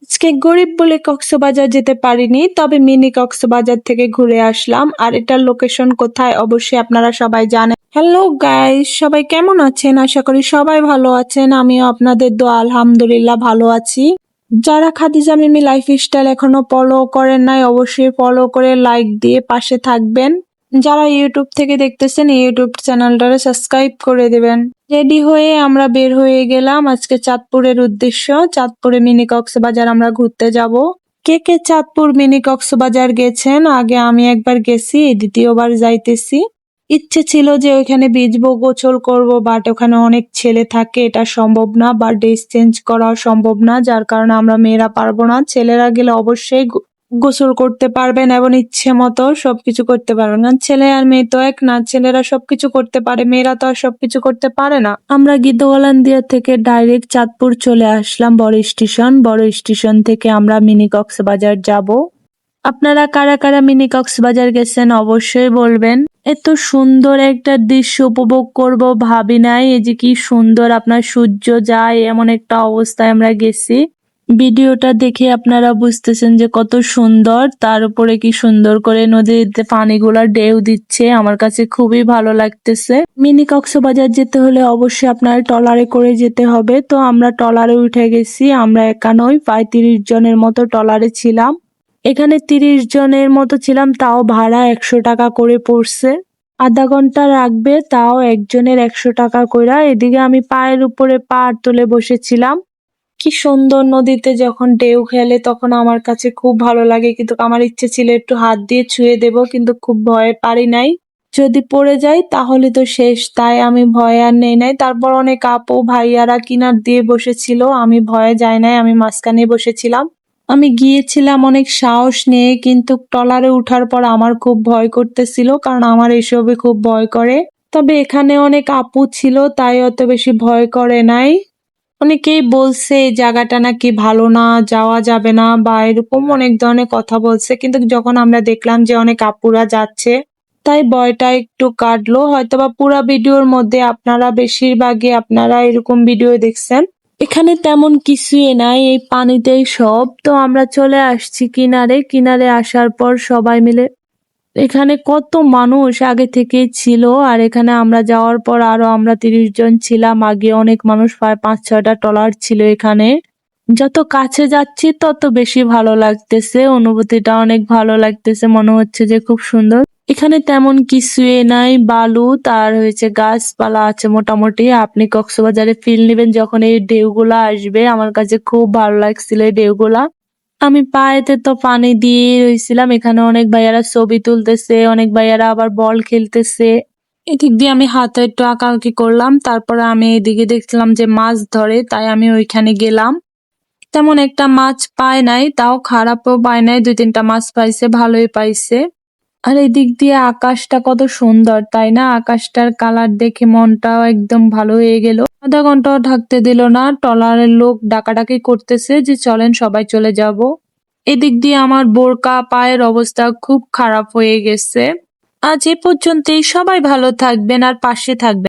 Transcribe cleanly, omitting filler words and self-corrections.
আজকে গরিব বলে কক্সবাজার যেতে পারিনি, তবে মিনি কক্সবাজার থেকে ঘুরে আসলাম। আর এটার লোকেশন কোথায় অবশ্যই আপনারা সবাই জানেন। হ্যালো গাইস, সবাই কেমন আছেন? আশা করি সবাই ভালো আছেন। আমিও আপনাদের দোয়া আলহামদুলিল্লাহ ভালো আছি। যারা খাদিজা মিমি লাইফস্টাইল এখনো ফলো করেন নাই অবশ্যই ফলো করে লাইক দিয়ে পাশে থাকবেন। যারা ইউটিউব থেকে দেখতেছেন ইউটিউব চ্যানেলটারে সাবস্ক্রাইব করে দিবেন। রেডি হয়ে আমরা বের হয়ে গেলাম আজকে চাঁদপুরের উদ্দেশ্য। চাঁদপুরে মিনি কক্সবাজার আমরা ঘুরতে যাব। কে কে চাঁদপুর মিনি কক্সবাজার গেছেন? আগে আমি একবার গেছি, দ্বিতীয়বার যাইতেছি। ইচ্ছে ছিল যে ওইখানে ভিজবো, গোসল করব, বাট ওখানে অনেক ছেলে থাকে, এটা সম্ভব না, বা ড্রেস চেঞ্জ করা সম্ভব না, যার কারণে আমরা মেয়েরা পারবো না। ছেলেরা গেলে অবশ্যই গোসল করতে পারবেন এবং ইচ্ছে মতো সবকিছু করতে পারবেন, কারণ ছেলে আর মেয়ে তো এক না। ছেলেরা সবকিছু করতে পারে, মেয়েরা তো আর সবকিছু করতে পারে না। আমরা গিদ্দগোলান্দিয়া থেকে ডাইরেক্ট চাঁদপুর চলে আসলাম বড় স্টেশন। বড় স্টেশন থেকে আমরা মিনি কক্সবাজার যাব। আপনারা কারা কারা মিনি কক্সবাজার গেছেন অবশ্যই বলবেন। এত সুন্দর একটা দৃশ্য উপভোগ করব ভাবি নাই। এই যে কি সুন্দর আপনার সূর্য যায় এমন একটা অবস্থায় আমরা গেছি। ভিডিওটা দেখে আপনারা বুঝতেছেন যে কত সুন্দর। তার উপরে কি সুন্দর করে নদীতে পানিগুলা ঢেউ দিচ্ছে, আমার কাছে খুবই ভালো লাগতেছে। মিনি কক্সবাজার যেতে হলে অবশ্যই আপনার ট্রলারে করে যেতে হবে। তো আমরা ট্রলারে উঠে গেছি। আমরা একা নই, প্রায় 30 জনের মতো ট্রলারে ছিলাম। এখানে 30 জনের মতো ছিলাম, তাও ভাড়া 100 টাকা করে পড়ছে। আধা ঘন্টা রাখবে, তাও একজনের 100 টাকা কইরা। এদিকে আমি পায়ের উপরে পা তুলে বসেছিলাম। কি সুন্দর নদীতে যখন ঢেউ খেলে তখন আমার কাছে খুব ভালো লাগে, কিন্তু আমার ইচ্ছে ছিল একটু হাত দিয়ে ছুঁয়ে দেব, কিন্তু খুব ভয়ে পারি নাই। যদি পড়ে যাই তাহলে তো শেষ, তাই আমি ভয় আর নেই নাই। তারপর অনেক আপু ভাইয়ারা কিনার দিয়ে বসেছিল, আমি ভয়ে যাই নাই, আমি মাঝখানে বসেছিলাম। আমি গিয়েছিলাম অনেক সাহস নিয়ে, কিন্তু ট্রলারে উঠার পর আমার খুব ভয় করতেছিল, কারণ আমার এসবে খুব ভয় করে। তবে এখানে অনেক আপু ছিল, তাই অত বেশি ভয় করে নাই। অনেকেই বলছে এই জায়গাটা নাকি ভালো না, যাওয়া যাবে না, বা এরকম অনেক ধরনের কথা বলছে, কিন্তু যখন আমরা দেখলাম যে অনেক আপুরা যাচ্ছে, তাই ভয়টা একটু কাটলো। হয়তোবা পুরা ভিডিওর মধ্যে আপনারা বেশিরভাগই আপনারা এরকম ভিডিও দেখছেন। এখানে তেমন কিছুই নাই, এই পানিতেই সব। তো আমরা চলে আসছি কিনারে। কিনারে আসার পর সবাই মিলে, এখানে কত মানুষ আগে থেকেই ছিল, আর এখানে আমরা যাওয়ার পর আরো আমরা 30 জন ছিলাম। আগে অনেক মানুষ, প্রায় 5-6টা ট্রলার ছিল এখানে। যত কাছে যাচ্ছি তত বেশি ভালো লাগতেছে, অনুভূতিটা অনেক ভালো লাগতেছে, মনে হচ্ছে যে খুব সুন্দর। এখানে তেমন কিছুই নাই, বালু তার হয়েছে গাছপালা আছে মোটামুটি। আপনি কক্সবাজারে ফিল নিবেন যখন এই ঢেউগুলা আসবে। আমার কাছে খুব ভালো লাগছিল এই ঢেউগুলা। আমি পায়েতে তো পানি দিয়ে রইছিলাম। এখানে অনেক ভাইয়ারা ছবি তুলতেছে, অনেক ভাইয়ারা আবার বল খেলতেছে। এদিক দিয়ে আমি হাতে একটু আঁকাআঁকি করলাম। তারপরে আমি এদিকে দেখছিলাম যে মাছ ধরে, তাই আমি ওইখানে গেলাম। তেমন একটা মাছ পায় নাই, তাও খারাপও পায় নাই, 2-3টা মাছ পাইছে, ভালোই পাইছে। আর এই দিক দিয়ে আকাশটা কত সুন্দর, তাই না? আকাশটার কালার দেখে মনটাও একদম ভালো হয়ে গেল। আধা ঘন্টাও থাকতে দিল না, ট্রলারের লোক ডাকাডাকি করতেছে যে চলেন সবাই চলে যাব। এদিক দিয়ে আমার বোরকা পায়ের অবস্থা খুব খারাপ হয়ে গেছে। আজ এ পর্যন্তই, সবাই ভালো থাকবেন আর পাশে থাকবেন।